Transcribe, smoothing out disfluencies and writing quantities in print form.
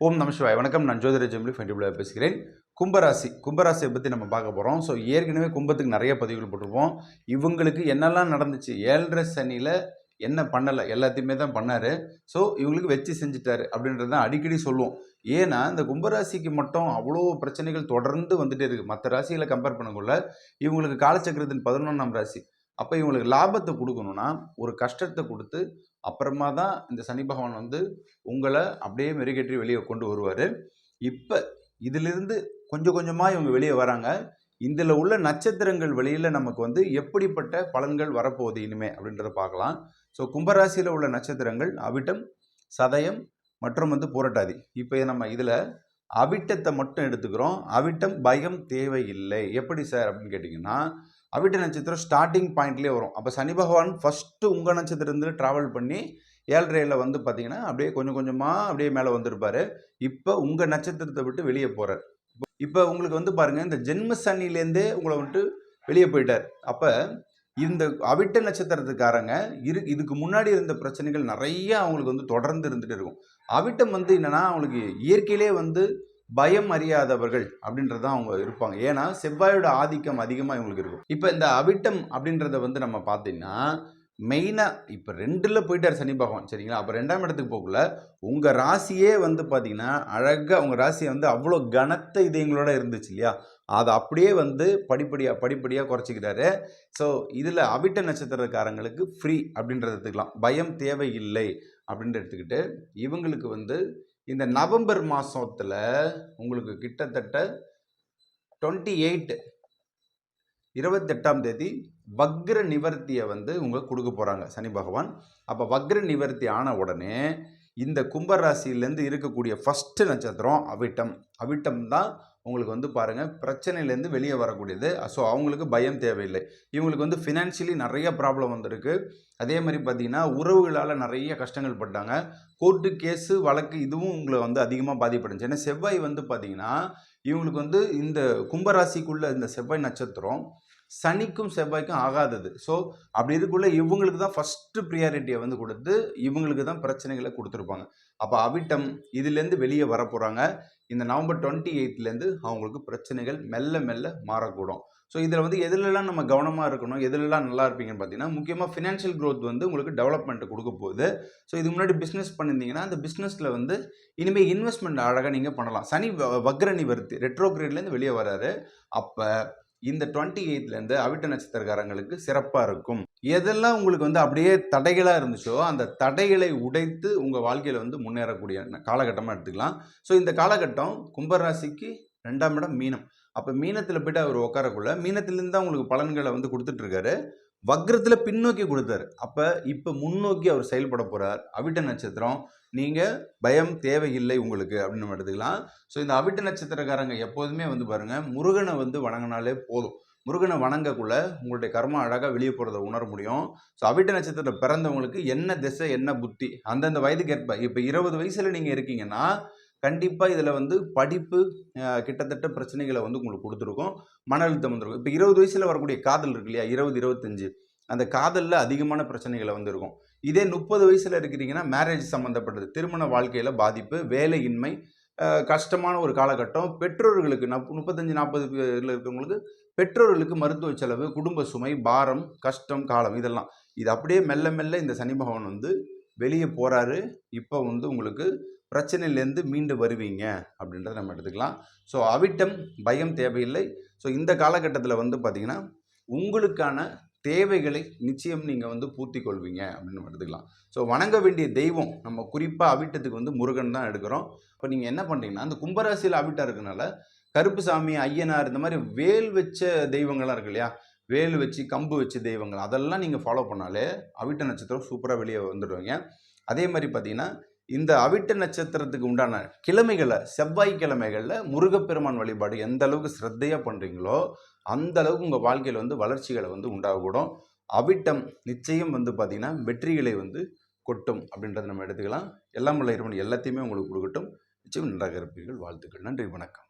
ஓம் நம சிவாய. வணக்கம். நான் ஜோதிட ஜெமிலி ஃபென்டிபிளாக பேசுகிறேன். கும்பராசியை பற்றி நம்ம பார்க்க போகிறோம். ஸோ ஏற்கனவே கும்பத்துக்கு நிறைய பதிவுகள் போட்டிருப்போம். இவங்களுக்கு என்னெல்லாம் நடந்துச்சு, 7.5 சனியில் என்ன பண்ணலை எல்லாத்தையுமே தான் பண்ணார். ஸோ இவங்களுக்கு வச்சு செஞ்சுட்டாரு அப்படின்றது தான் அடிக்கடி சொல்லுவோம். ஏன்னா இந்த கும்பராசிக்கு மட்டும் அவ்வளோ பிரச்சனைகள் தொடர்ந்து வந்துட்டே இருக்குது. மற்ற ராசிகளை கம்பேர் பண்ணக்குள்ள இவங்களுக்கு காலச்சக்கரத்தின் 11ஆம் ராசி. அப்போ இவங்களுக்கு லாபத்தை கொடுக்கணும்னா ஒரு கஷ்டத்தை கொடுத்து அப்புறமா தான் இந்த சனி பகவான் வந்து உங்களை அப்படியே மெருகேற்றி வெளியே கொண்டு வருவார். இப்போ இதிலிருந்து கொஞ்சம் கொஞ்சமாக இவங்க வெளியே வராங்க. இதில் உள்ள நட்சத்திரங்கள் வெளியில் நமக்கு வந்து எப்படிப்பட்ட பலன்கள் வரப்போகுது இனிமே அப்படின்றத பார்க்கலாம். ஸோ கும்பராசியில் உள்ள நட்சத்திரங்கள் அவிட்டம், சதயம் மற்றும் வந்து புரட்டாதி. இப்போ நம்ம இதில் அவிட்டத்தை மட்டும் எடுத்துக்கிறோம். அவிட்டம் பயம் தேவையில்லை. எப்படி சார் அப்படின்னு கேட்டிங்கன்னா, அவிட்ட நட்சத்திரம் ஸ்டார்டிங் பாயிண்ட்லேயே வரும். அப்போ சனி பகவான் ஃபஸ்ட்டு உங்கள் நட்சத்திரத்தில் ட்ராவல் பண்ணி 7.5 வந்து பார்த்தீங்கன்னா அப்படியே கொஞ்சம் கொஞ்சமாக அப்படியே மேலே வந்திருப்பார். இப்போ உங்கள் நட்சத்திரத்தை விட்டு வெளியே போகிறார். இப்போ உங்களுக்கு வந்து பாருங்கள், இந்த ஜென்ம சனிலேருந்தே உங்களை விட்டு வெளியே போயிட்டார். அப்போ இந்த அவிட்ட நட்சத்திரத்துக்காரங்க இதுக்கு முன்னாடி இருந்த பிரச்சனைகள் நிறைய அவங்களுக்கு வந்து தொடர்ந்து இருந்துகிட்டு இருக்கும். அவிட்டம் வந்து என்னென்னா, அவங்களுக்கு இயற்கையிலே வந்து பயம் அறியாதவர்கள் அப்படின்றது தான் அவங்க இருப்பாங்க. ஏன்னா செவ்வாயோட ஆதிக்கம் அதிகமாக இவங்களுக்கு இருக்கும். இப்போ இந்த அவிட்டம் அப்படின்றத வந்து நம்ம பார்த்தீங்கன்னா மெயினாக இப்போ 2ல் போயிட்டார் சனி பகவான், சரிங்களா? அப்போ 2ஆம் இடத்துக்கு போகல உங்கள் ராசியே வந்து பார்த்தீங்கன்னா அழகாக உங்கள் ராசியை வந்து அவ்வளோ கனத்த இதயங்களோட இருந்துச்சு இல்லையா? அதை அப்படியே வந்து படிப்படியாக குறைச்சிக்கிறாரு. ஸோ இதில் அவிட்ட நட்சத்திரக்காரங்களுக்கு ஃப்ரீ அப்படின்றத எடுத்துக்கலாம். பயம் தேவையில்லை அப்படின்ற எடுத்துக்கிட்டு இவங்களுக்கு வந்து இந்த நவம்பர் மாதத்தில் உங்களுக்கு கிட்டத்தட்ட 28ஆம் தேதி வக்ர நிவர்த்தியை வந்து உங்களுக்கு கொடுக்க போகிறாங்க சனி பகவான். அப்போ வக்ர நிவர்த்தி ஆன உடனே இந்த கும்பராசியிலேருந்து இருக்கக்கூடிய ஃபஸ்ட்டு நட்சத்திரம் அவிட்டம் தான் உங்களுக்கு வந்து பாருங்கள் பிரச்சனையிலேருந்து வெளியே வரக்கூடியது. ஸோ அவங்களுக்கு பயம் தேவையில்லை. இவங்களுக்கு வந்து ஃபினான்ஷியலி நிறைய ப்ராப்ளம் வந்திருக்கு. அதே மாதிரி பார்த்தீங்கன்னா உறவுகளால் நிறைய கஷ்டங்கள் பட்டாங்க. கோர்ட்டு கேஸு வழக்கு இதுவும் உங்களை வந்து அதிகமாக பாதிப்படைஞ்சு. ஏன்னா செவ்வாய் வந்து பார்த்தீங்கன்னா இவங்களுக்கு வந்து இந்த கும்பராசிக்குள்ளே இந்த செவ்வாய் நட்சத்திரம் சனிக்கும் செவ்வாய்க்கும் ஆகாதது. ஸோ அப்படி இருக்குள்ள இவங்களுக்கு தான் ஃபஸ்ட்டு ப்ரியாரிட்டியை வந்து கொடுத்து இவங்களுக்கு தான் பிரச்சனைகளை கொடுத்துருப்பாங்க. அப்போ அவிட்டம் இதுலேருந்து வெளியே வரப்போகிறாங்க. இந்த நவம்பர் 28லேருந்து அவங்களுக்கு பிரச்சனைகள் மெல்ல மெல்ல மாறக்கூடும். ஸோ இதில் வந்து எதுலெல்லாம் நம்ம கவனமாக இருக்கணும், எதுலெல்லாம் நல்லா இருப்பீங்கன்னு பார்த்தீங்கன்னா, முக்கியமாக ஃபினான்ஷியல் க்ரோத் வந்து உங்களுக்கு டெவலப்மெண்ட்டு கொடுக்க போகுது. ஸோ இது முன்னாடி பிஸ்னஸ் பண்ணியிருந்தீங்கன்னா அந்த பிஸ்னஸில் வந்து இனிமேல் இன்வெஸ்ட்மெண்ட் அழகாக நீங்கள் பண்ணலாம். சனி வக்ர நிவர்த்தி ரெட்ரோகிரேட்லேருந்து வெளியே வராரு. அப்போ இந்த 28லேருந்து அவிட்ட நட்சத்திரக்காரங்களுக்கு சிறப்பாக இருக்கும். எதெல்லாம் உங்களுக்கு வந்து அப்படியே தடைகளாக இருந்துச்சோ அந்த தடைகளை உடைத்து உங்கள் வாழ்க்கையில் வந்து முன்னேறக்கூடிய காலகட்டமாக எடுத்துக்கலாம். ஸோ இந்த காலகட்டம் கும்பராசிக்கு 2ஆம் இடம் மீனம். அப்போ மீனத்தில் போய்ட்டு அவர் உட்காரக்குள்ள மீனத்திலேருந்து தான் உங்களுக்கு பலன்களை வந்து கொடுத்துட்ருக்காரு. வக்ரத்தில் பின்னோக்கி கொடுத்தாரு. அப்போ இப்போ முன்னோக்கி அவர் செயல்பட போகிறார். அவிட்ட நட்சத்திரம் நீங்கள் பயம் தேவையில்லை உங்களுக்கு அப்படின்னு நம்ம எடுத்துக்கலாம். ஸோ இந்த அவிட்ட நட்சத்திரக்காரங்க எப்போதுமே வந்து பாருங்கள், முருகனை வந்து வணங்கினாலே போதும். முருகனை வணங்கக்குள்ள உங்களுடைய கர்மா அழகாக வெளியே போகிறத உணர முடியும். ஸோ அவிட்ட நட்சத்திரத்தில் பிறந்தவங்களுக்கு என்ன திசை என்ன புத்தி அந்தந்த வயதுக்கு ஏற்ப இப்போ 20 வயசில் நீங்கள் இருக்கீங்கன்னா கண்டிப்பாக இதில் வந்து படிப்பு கிட்டத்தட்ட பிரச்சனைகளை வந்து உங்களுக்கு கொடுத்துருக்கும். மன அழுத்தம் வந்துருக்கும். இப்போ 20 வயசில் வரக்கூடிய காதல் இருக்கு இல்லையா, 20-25 அந்த காதலில் அதிகமான பிரச்சனைகளை வந்து இருக்கும். இதே 30 வயசில் இருக்கிறீங்கன்னா மேரேஜ் சம்மந்தப்பட்டது, திருமண வாழ்க்கையில் பாதிப்பு, வேலையின்மை, கஷ்டமான ஒரு காலகட்டம். பெற்றோர்களுக்கு 35-40 இருக்கிறவங்களுக்கு பெற்றோர்களுக்கு மருத்துவ செலவு, குடும்ப சுமை, பாரம், கஷ்டம், காலம் இதெல்லாம் இது அப்படியே மெல்ல மெல்ல இந்த சனி பகவான் வந்து வெளியே போகிறாரு. இப்போ வந்து உங்களுக்கு பிரச்சனையிலேருந்து மீண்டு வருவீங்க அப்படின்றத நம்ம எடுத்துக்கலாம். ஸோ அவிட்டம் பயம் தேவையில்லை. ஸோ இந்த காலகட்டத்தில் வந்து பார்த்திங்கன்னா உங்களுக்கான தேவைகளை நிச்சயம் நீங்கள் வந்து பூர்த்தி கொள்வீங்க அப்படின்னு நம்ம எடுத்துக்கலாம். ஸோ வணங்க வேண்டிய தெய்வம் நம்ம குறிப்பாக அவிட்டத்துக்கு வந்து முருகன் தான் எடுக்கிறோம். இப்போ நீங்கள் என்ன பண்ணுறீங்கன்னா, அந்த கும்பராசியில் அவிட்டம் இருக்கனால கருப்பு சாமி, ஐயனார் இந்த மாதிரி வேல் வச்ச தெய்வங்கள்லாம் இருக்கு இல்லையா, வேல் வச்சு கம்பு வச்ச தெய்வங்கள் அதெல்லாம் நீங்கள் ஃபாலோ பண்ணாலே அவிட்ட நட்சத்திரம் சூப்பராக வெளியே வந்துடுவீங்க. அதே மாதிரி பார்த்தீங்கன்னா இந்த அவிட்ட நட்சத்திரத்துக்கு உண்டான கிழமைகளை செவ்வாய்க்கிழமைகளில் முருகப்பெருமான் வழிபாடு எந்த அளவுக்கு ஸ்ரத்தையாக பண்ணுறீங்களோ அந்த அளவுக்கு உங்கள் வாழ்க்கையில் வந்து வளர்ச்சிகளை வந்து உண்டாகக்கூடும். அவிட்டம் நிச்சயம் வந்து பார்த்திங்கன்னா வெற்றிகளை வந்து கொட்டும் அப்படின்றத நம்ம எடுத்துக்கலாம். எல்லாம் உள்ள இறைவன் எல்லாத்தையுமே உங்களுக்கு கொடுக்கட்டும். நிச்சயம் நன்றாக இருப்பீர்கள். வாழ்த்துக்கள். நன்றி, வணக்கம்.